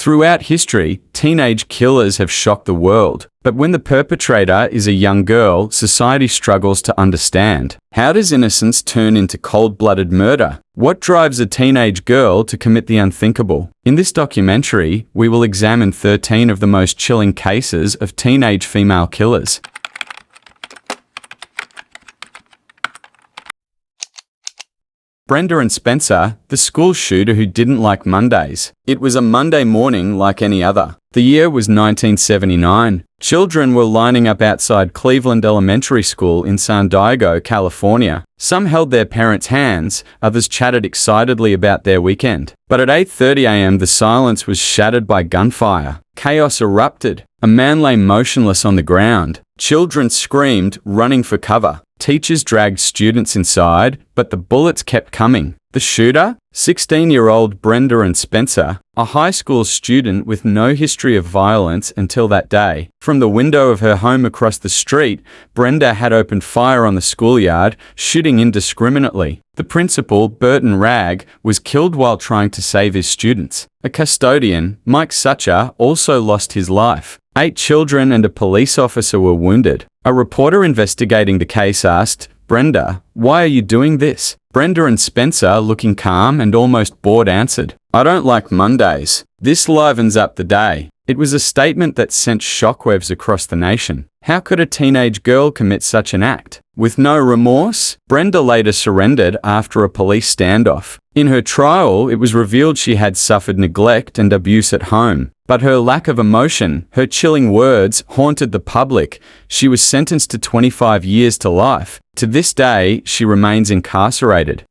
Throughout history, teenage killers have shocked the world. But when the perpetrator is a young girl, society struggles to understand. How does innocence turn into cold-blooded murder? What drives a teenage girl to commit the unthinkable? In this documentary, we will examine 13 of the most chilling cases of teenage female killers. Brenda Ann Spencer, the school shooter who didn't like Mondays. It was a Monday morning like any other. The year was 1979. Children were lining up outside Cleveland Elementary School in San Diego, California. Some held their parents' hands, others chatted excitedly about their weekend. But at 8:30 a.m. the silence was shattered by gunfire. Chaos erupted. A man lay motionless on the ground. Children screamed, running for cover. Teachers dragged students inside, but the bullets kept coming. The shooter? 16-year-old Brenda Ann Spencer, a high school student with no history of violence until that day. From the window of her home across the street, Brenda had opened fire on the schoolyard, shooting indiscriminately. The principal, Burton Ragg, was killed while trying to save his students. A custodian, Mike Sucher, also lost his life. 8 children and a police officer were wounded. A reporter investigating the case asked, "Brenda, why are you doing this?" Brenda Ann Spencer, looking calm and almost bored, answered, "I don't like Mondays. This livens up the day." It was a statement that sent shockwaves across the nation. How could a teenage girl commit such an act? With no remorse, Brenda later surrendered after a police standoff. In her trial, it was revealed she had suffered neglect and abuse at home. But her lack of emotion, her chilling words, haunted the public. She was sentenced to 25 years to life. To this day, she remains incarcerated.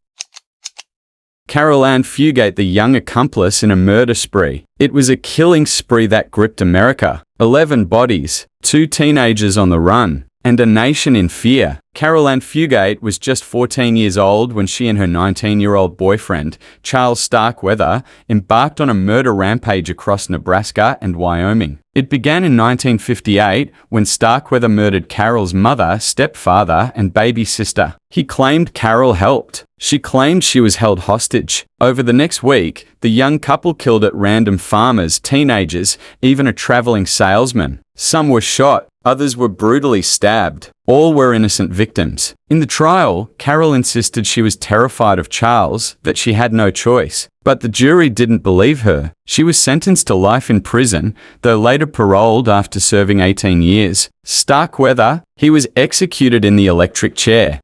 Caril Ann Fugate, the young accomplice in a murder spree. It was a killing spree that gripped America. 11 bodies, 2 teenagers on the run, and a nation in fear. Caril Ann Fugate was just 14 years old when she and her 19-year-old boyfriend, Charles Starkweather, embarked on a murder rampage across Nebraska and Wyoming. It began in 1958 when Starkweather murdered Caril's mother, stepfather, and baby sister. He claimed Caril helped. She claimed she was held hostage. Over the next week, the young couple killed at random farmers, teenagers, even a traveling salesman. Some were shot, others were brutally stabbed. All were innocent victims. In the trial, Caril insisted she was terrified of Charles, that she had no choice. But the jury didn't believe her. She was sentenced to life in prison, though later paroled after serving 18 years. Starkweather, he was executed in the electric chair.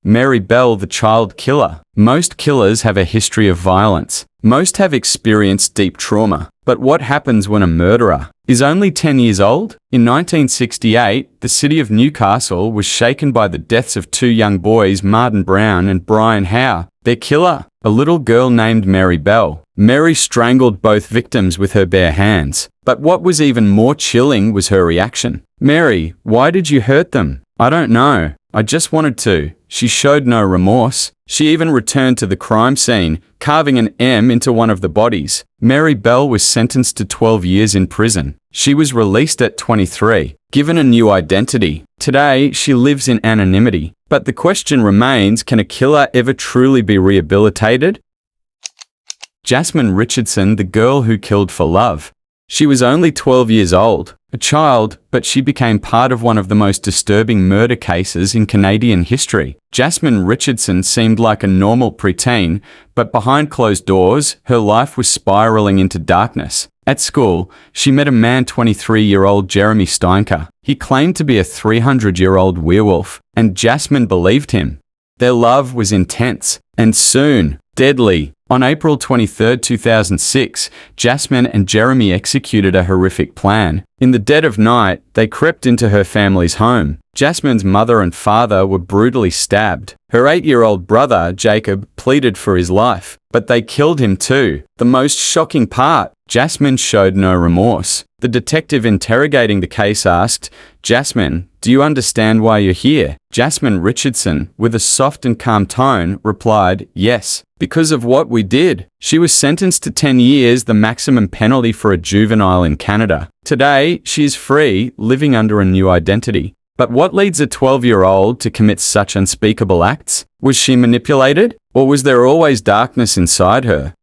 Mary Bell, the child killer. Most killers have a history of violence. Most have experienced deep trauma. But what happens when a murderer is only 10 years old? In 1968, the city of Newcastle was shaken by the deaths of 2 young boys, Martin Brown and Brian Howe. Their killer, a little girl named Mary Bell. Mary strangled both victims with her bare hands. But what was even more chilling was her reaction. "Mary, why did you hurt them?" "I don't know. I just wanted to." She showed no remorse. She even returned to the crime scene, carving an M into one of the bodies. Mary Bell was sentenced to 12 years in prison. She was released at 23, given a new identity. Today, she lives in anonymity. But the question remains, can a killer ever truly be rehabilitated? Jasmine Richardson, the girl who killed for love. She was only 12 years old, a child, but she became part of one of the most disturbing murder cases in Canadian history. Jasmine Richardson seemed like a normal preteen, but behind closed doors, her life was spiraling into darkness. At school, she met a man, 23-year-old Jeremy Steinker. He claimed to be a 300-year-old werewolf, and Jasmine believed him. Their love was intense, and soon, deadly. On April 23, 2006, Jasmine and Jeremy executed a horrific plan. In the dead of night, they crept into her family's home. Jasmine's mother and father were brutally stabbed. Her 8-year-old brother, Jacob, pleaded for his life, but they killed him too. The most shocking part, Jasmine showed no remorse. The detective interrogating the case asked, "Jasmine, do you understand why you're here?" Jasmine Richardson, with a soft and calm tone, replied, "Yes, because of what we did." She was sentenced to 10 years, the maximum penalty for a juvenile in Canada. Today, she is free, living under a new identity. But what leads a 12-year-old to commit such unspeakable acts? Was she manipulated? Or was there always darkness inside her?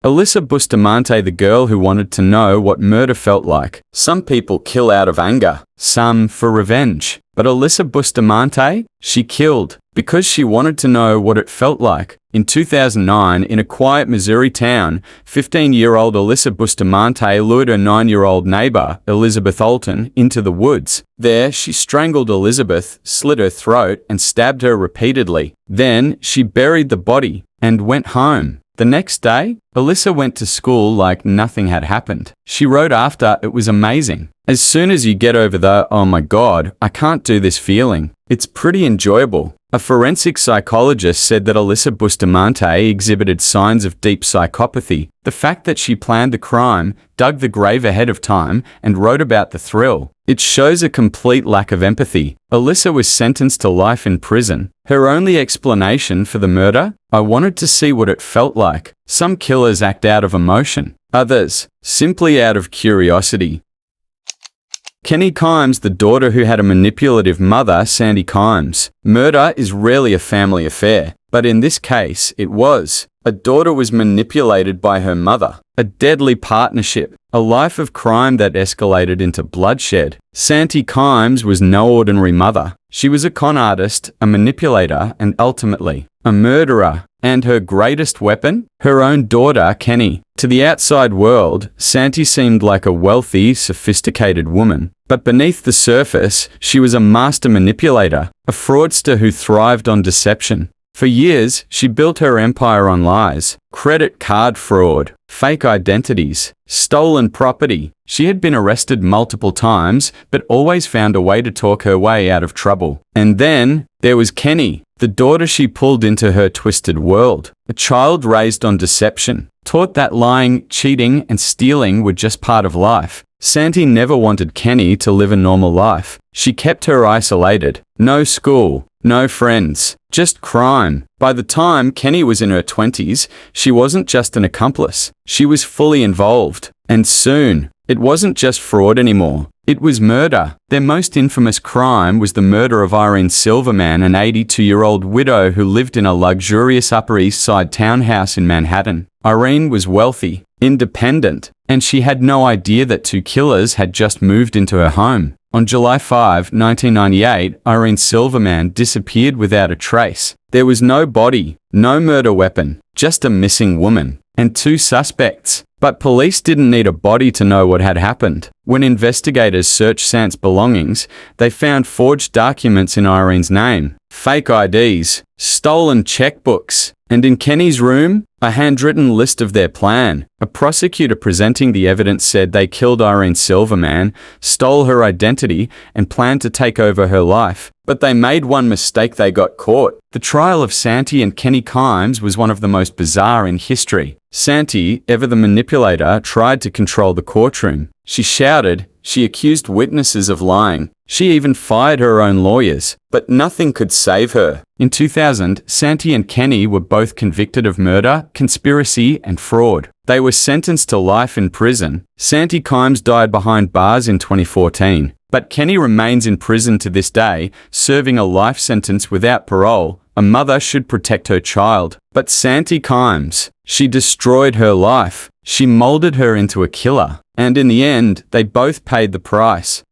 Alyssa Bustamante, the girl who wanted to know what murder felt like. Some people kill out of anger, some for revenge. But Alyssa Bustamante, she killed because she wanted to know what it felt like. In 2009, in a quiet Missouri town, 15-year-old Alyssa Bustamante lured her 9-year-old neighbor, Elizabeth Alton, into the woods. There, she strangled Elizabeth, slit her throat, and stabbed her repeatedly. Then, she buried the body and went home. The next day, Alyssa went to school like nothing had happened. She wrote after, "It was amazing. As soon as you get over the, oh my God, I can't do this feeling, it's pretty enjoyable." A forensic psychologist said that Alyssa Bustamante exhibited signs of deep psychopathy. The fact that she planned the crime, dug the grave ahead of time, and wrote about the thrill. It shows a complete lack of empathy. Alyssa was sentenced to life in prison. Her only explanation for the murder? "I wanted to see what it felt like." Some killers act out of emotion. Others, simply out of curiosity. Kenny Kimes, the daughter who had a manipulative mother, Sante Kimes. Murder is rarely a family affair, but in this case, it was. A daughter was manipulated by her mother. A deadly partnership. A life of crime that escalated into bloodshed. Sante Kimes was no ordinary mother. She was a con artist, a manipulator, and ultimately, a murderer. And her greatest weapon? Her own daughter, Kenny. To the outside world, Sante seemed like a wealthy, sophisticated woman. But beneath the surface, she was a master manipulator, a fraudster who thrived on deception. For years, she built her empire on lies, credit card fraud, fake identities, stolen property. She had been arrested multiple times, but always found a way to talk her way out of trouble. And then, there was Kenny, the daughter she pulled into her twisted world. A child raised on deception, taught that lying, cheating, and stealing were just part of life. Sante never wanted Kenny to live a normal life. She kept her isolated. No school, no friends, just crime. By the time Kenny was in her 20s, she wasn't just an accomplice. She was fully involved. And soon, it wasn't just fraud anymore. It was murder. Their most infamous crime was the murder of Irene Silverman, an 82-year-old widow who lived in a luxurious Upper East Side townhouse in Manhattan. Irene was wealthy, independent, and she had no idea that two killers had just moved into her home. On July 5, 1998, Irene Silverman disappeared without a trace. There was no body, no murder weapon, just a missing woman, and two suspects. But police didn't need a body to know what had happened. When investigators searched Sante's belongings, they found forged documents in Irene's name, fake IDs, stolen checkbooks, and in Kenny's room, a handwritten list of their plan. A prosecutor presenting the evidence said they killed Irene Silverman, stole her identity, and planned to take over her life. But they made one mistake: they got caught. The trial of Sante and Kenny Kimes was one of the most bizarre in history. Sante, ever the manipulator, tried to control the courtroom. She shouted, she accused witnesses of lying. She even fired her own lawyers, but nothing could save her. In 2000, Sante and Kenny were both convicted of murder, conspiracy, and fraud. They were sentenced to life in prison. Sante Kimes died behind bars in 2014. But Kenny remains in prison to this day, serving a life sentence without parole. A mother should protect her child. But Sante Kimes, she destroyed her life. She molded her into a killer. And in the end, they both paid the price.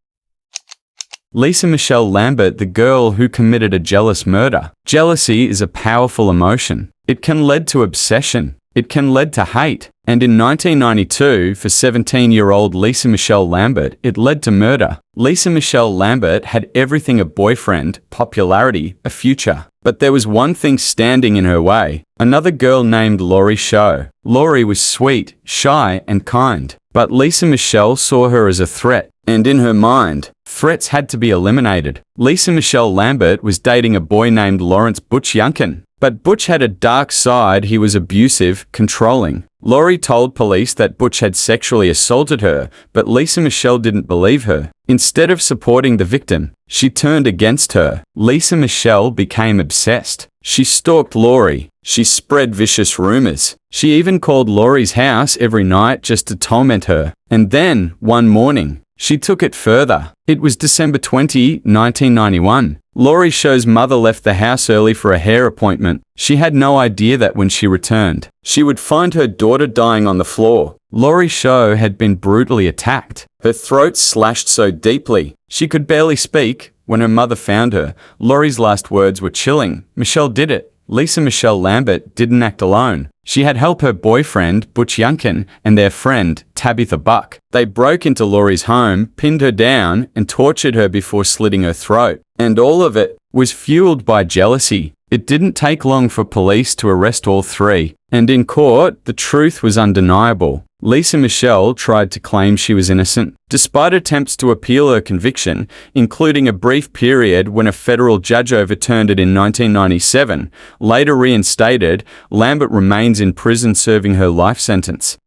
Lisa Michelle Lambert, the girl who committed a jealous murder. Jealousy is a powerful emotion. It can lead to obsession. It can lead to hate. And in 1992, for 17-year-old Lisa Michelle Lambert, it led to murder. Lisa Michelle Lambert had everything: a boyfriend, popularity, a future. But there was one thing standing in her way. Another girl named Laurie Show. Laurie was sweet, shy, and kind. But Lisa Michelle saw her as a threat. And in her mind, threats had to be eliminated. Lisa Michelle Lambert was dating a boy named Lawrence Butch Yunkin. But Butch had a dark side. He was abusive, controlling. Laurie told police that Butch had sexually assaulted her, but Lisa Michelle didn't believe her. Instead of supporting the victim, she turned against her. Lisa Michelle became obsessed. She stalked Laurie. She spread vicious rumors. She even called Laurie's house every night just to torment her. And then, one morning, She took it further. It was December 20, 1991. Laurie Show's mother left the house early for a hair appointment. She had no idea that when she returned, she would find her daughter dying on the floor. Laurie Show had been brutally attacked. Her throat slashed so deeply, she could barely speak. When her mother found her, Laurie's last words were chilling. Michelle did it. Lisa Michelle Lambert didn't act alone. She had help her boyfriend, Butch Yunkin, and their friend, Tabitha Buck. They broke into Laurie's home, pinned her down, and tortured her before slitting her throat. And all of it was fueled by jealousy. It didn't take long for police to arrest all three. And in court, the truth was undeniable. Lisa Michelle tried to claim she was innocent, despite attempts to appeal her conviction, including a brief period when a federal judge overturned it in 1997. Later reinstated, Lambert remains in prison serving her life sentence.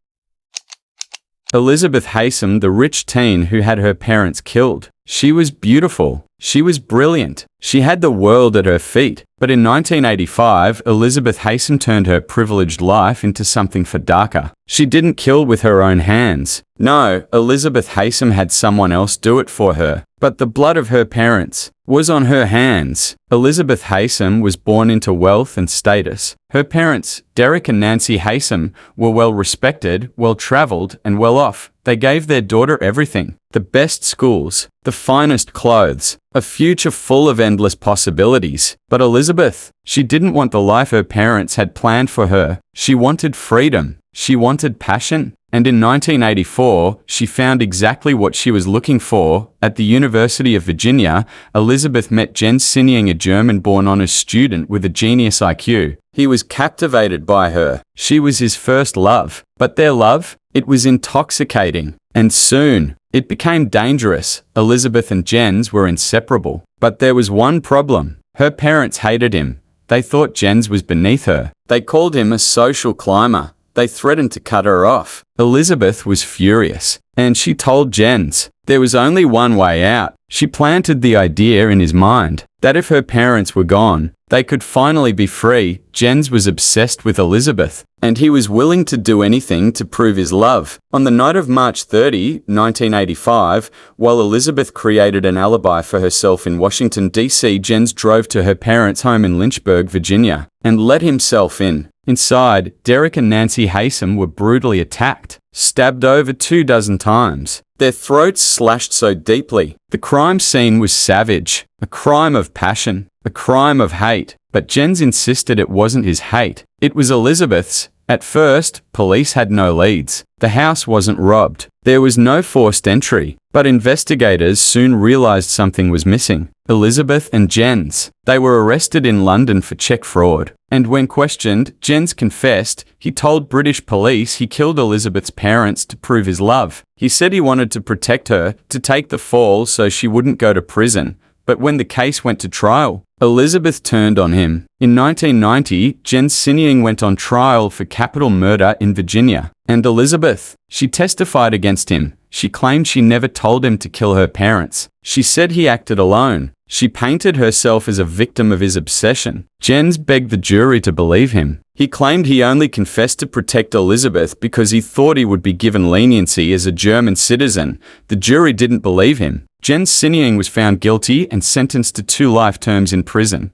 Elizabeth Haysom, the rich teen who had her parents killed. She was beautiful. She was brilliant. She had the world at her feet. But in 1985, Elizabeth Haysom turned her privileged life into something far darker. She didn't kill with her own hands. No, Elizabeth Haysom had someone else do it for her. But the blood of her parents was on her hands. Elizabeth Haysom was born into wealth and status. Her parents, Derek and Nancy Haysom, were well respected, well traveled, and well off. They gave their daughter everything. The best schools, the finest clothes, a future full of endless possibilities. But Elizabeth, she didn't want the life her parents had planned for her. She wanted freedom. She wanted passion. And in 1984, she found exactly what she was looking for. At the University of Virginia, Elizabeth met Jens Sinyang, a German-born honors student with a genius IQ. He was captivated by her. She was his first love. But their love, it was intoxicating. And soon, it became dangerous. Elizabeth and Jens were inseparable. But there was one problem. Her parents hated him. They thought Jens was beneath her. They called him a social climber. They threatened to cut her off. Elizabeth was furious, and she told Jens there was only one way out. She planted the idea in his mind that if her parents were gone, they could finally be free. Jens was obsessed with Elizabeth, and he was willing to do anything to prove his love. On the night of March 30, 1985, while Elizabeth created an alibi for herself in Washington, D.C., Jens drove to her parents' home in Lynchburg, Virginia, and let himself in. Inside, Derek and Nancy Haysom were brutally attacked, stabbed over 24 times. Their throats slashed so deeply. The crime scene was savage, a crime of passion, a crime of hate. But Jens insisted it wasn't his hate, it was Elizabeth's. At first, police had no leads. The house wasn't robbed. There was no forced entry. But investigators soon realized something was missing. Elizabeth and Jens. They were arrested in London for check fraud. And when questioned, Jens confessed. He told British police he killed Elizabeth's parents to prove his love. He said he wanted to protect her, to take the fall so she wouldn't go to prison. But when the case went to trial, Elizabeth turned on him. In 1990, Jens Sinyang went on trial for capital murder in Virginia. And Elizabeth, she testified against him. She claimed she never told him to kill her parents. She said he acted alone. She painted herself as a victim of his obsession. Jens begged the jury to believe him. He claimed he only confessed to protect Elizabeth because he thought he would be given leniency as a German citizen. The jury didn't believe him. Jens Sinyang was found guilty and sentenced to 2 life terms in prison.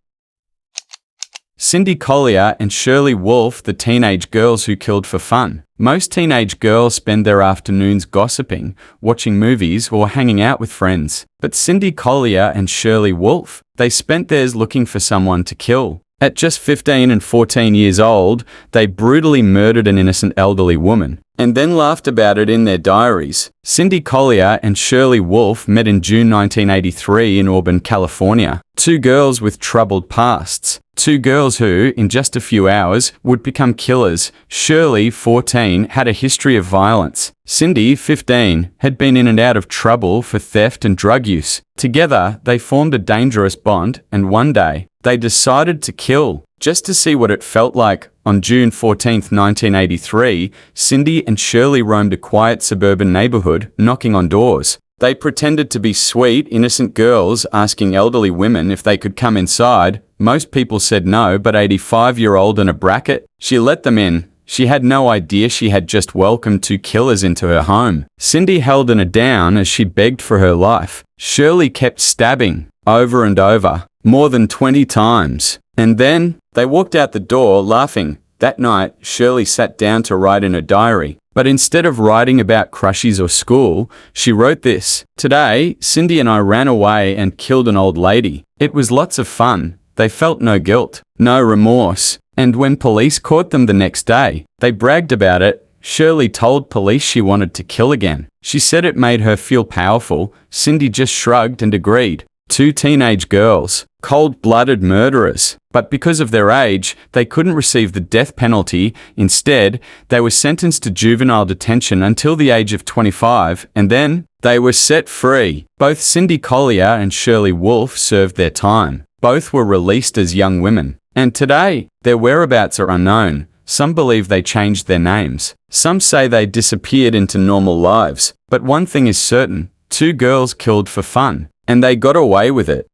Cindy Collier and Shirley Wolfe, the teenage girls who killed for fun. Most teenage girls spend their afternoons gossiping, watching movies, or hanging out with friends. But Cindy Collier and Shirley Wolfe, they spent theirs looking for someone to kill. At just 15 and 14 years old, they brutally murdered an innocent elderly woman, and then laughed about it in their diaries. Cindy Collier and Shirley Wolfe met in June 1983 in Auburn, California. 2 girls with troubled pasts. 2 girls who, in just a few hours, would become killers. Shirley, 14, had a history of violence. Cindy, 15, had been in and out of trouble for theft and drug use. Together, they formed a dangerous bond, and one day, they decided to kill, just to see what it felt like. On June 14, 1983, Cindy and Shirley roamed a quiet suburban neighborhood, knocking on doors. They pretended to be sweet, innocent girls, asking elderly women if they could come inside. Most people said no, but 85-year-old in a bracket, she let them in. She had no idea she had just welcomed two killers into her home. Cindy held Anna down as she begged for her life. Shirley kept stabbing, over and over, more than 20 times. And then, they walked out the door laughing. That night, Shirley sat down to write in her diary. But instead of writing about crushies or school, she wrote this: "Today, Cindy and I ran away and killed an old lady. It was lots of fun. They felt no guilt, no remorse. And when police caught them the next day, they bragged about it." Shirley told police she wanted to kill again. She said it made her feel powerful. Cindy just shrugged and agreed. Two teenage girls, cold-blooded murderers. But because of their age, they couldn't receive the death penalty. Instead, they were sentenced to juvenile detention until the age of 25, and then they were set free. Both Cindy Collier and Shirley Wolfe served their time. Both were released as young women. And today, their whereabouts are unknown. Some believe they changed their names. Some say they disappeared into normal lives. But one thing is certain: two girls killed for fun. And they got away with it.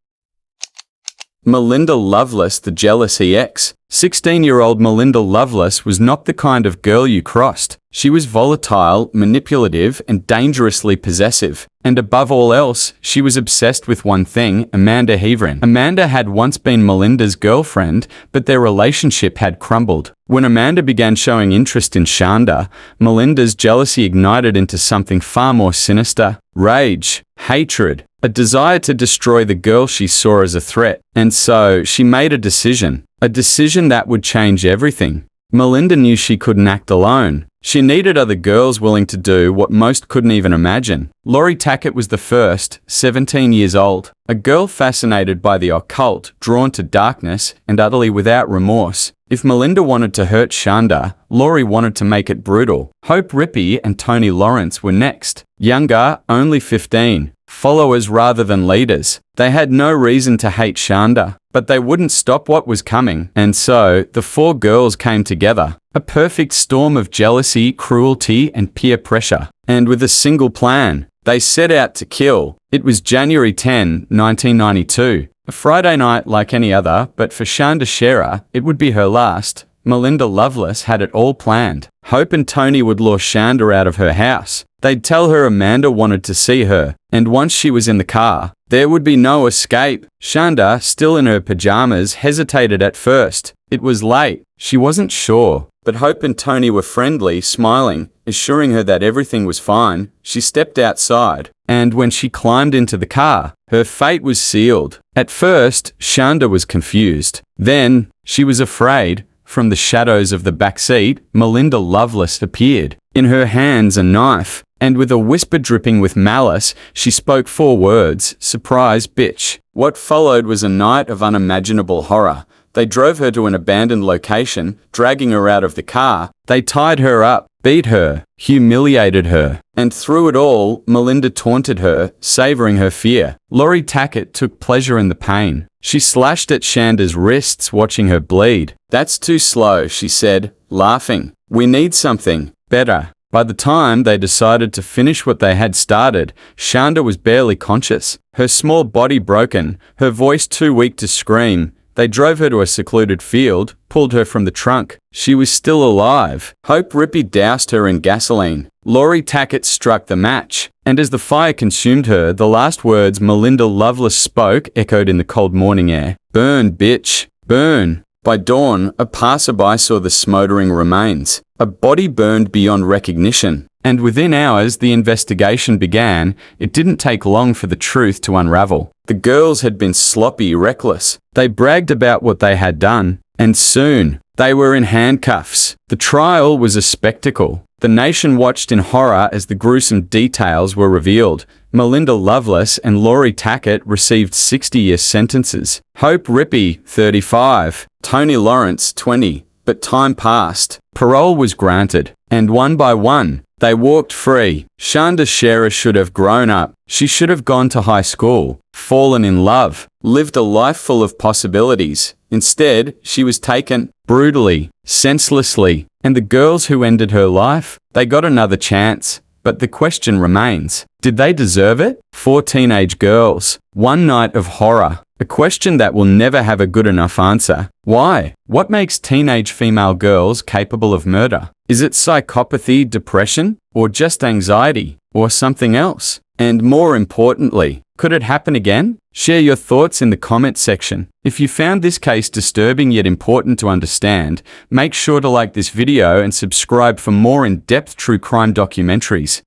Melinda Loveless, the jealous ex. 16-year-old Melinda Loveless was not the kind of girl you crossed. She was volatile, manipulative, and dangerously possessive. And above all else, she was obsessed with one thing: Amanda Heavrin. Amanda had once been Melinda's girlfriend, but their relationship had crumbled. When Amanda began showing interest in Shanda, Melinda's jealousy ignited into something far more sinister: rage, hatred, a desire to destroy the girl she saw as a threat. And so, she made a decision that would change everything. Melinda knew she couldn't act alone. She needed other girls willing to do what most couldn't even imagine. Laurie Tackett was the first, 17 years old, a girl fascinated by the occult, drawn to darkness, and utterly without remorse. If Melinda wanted to hurt Shanda, Laurie wanted to make it brutal. Hope Rippey and Tony Lawrence were next. Younger, only 15. Followers rather than leaders. They had no reason to hate Shanda, but they wouldn't stop what was coming. And so, the four girls came together. A perfect storm of jealousy, cruelty, and peer pressure. And with a single plan, they set out to kill. It was January 10, 1992. A Friday night like any other, but for Shanda Scherer, it would be her last. Melinda Loveless had it all planned. Hope and Tony would lure Shanda out of her house. They'd tell her Amanda wanted to see her, and once she was in the car, there would be no escape. Shanda, still in her pajamas, hesitated at first. It was late. She wasn't sure. But Hope and Tony were friendly, smiling, assuring her that everything was fine. She stepped outside, and when she climbed into the car, her fate was sealed. At first, Shanda was confused. Then, she was afraid. From the shadows of the back seat, Melinda Loveless appeared. In her hands a knife, and with a whisper dripping with malice, she spoke 4 words: "Surprise, bitch." What followed was a night of unimaginable horror. They drove her to an abandoned location, dragging her out of the car. They tied her up, beat her, humiliated her. And through it all, Melinda taunted her, savoring her fear. Laurie Tackett took pleasure in the pain. She slashed at Shanda's wrists, watching her bleed. "That's too slow," she said, laughing. "We need something better." By the time they decided to finish what they had started, Shanda was barely conscious, her small body broken, her voice too weak to scream. They drove her to a secluded field, pulled her from the trunk. She was still alive. Hope Rippey doused her in gasoline. Laurie Tackett struck the match, and as the fire consumed her, the last words Melinda Loveless spoke echoed in the cold morning air. "Burn, bitch, burn." By dawn, a passerby saw the smoldering remains. A body burned beyond recognition. And within hours, the investigation began. It didn't take long for the truth to unravel. The girls had been sloppy, reckless. They bragged about what they had done. And soon, they were in handcuffs. The trial was a spectacle. The nation watched in horror as the gruesome details were revealed. Melinda Loveless and Laurie Tackett received 60-year sentences. Hope Rippey, 35. Tony Lawrence, 20. But time passed. Parole was granted. And one by one, they walked free. Shanda Scherer should have grown up. She should have gone to high school, fallen in love, lived a life full of possibilities. Instead, she was taken brutally, senselessly. And the girls who ended her life, they got another chance. But the question remains, did they deserve it? 4 teenage girls, one night of horror, A question that will never have a good enough answer. Why? What makes teenage female girls capable of murder? Is it psychopathy, depression, or just anxiety, or something else? And more importantly, could it happen again? Share your thoughts in the comment section. If you found this case disturbing yet important to understand, make sure to like this video and subscribe for more in-depth true crime documentaries.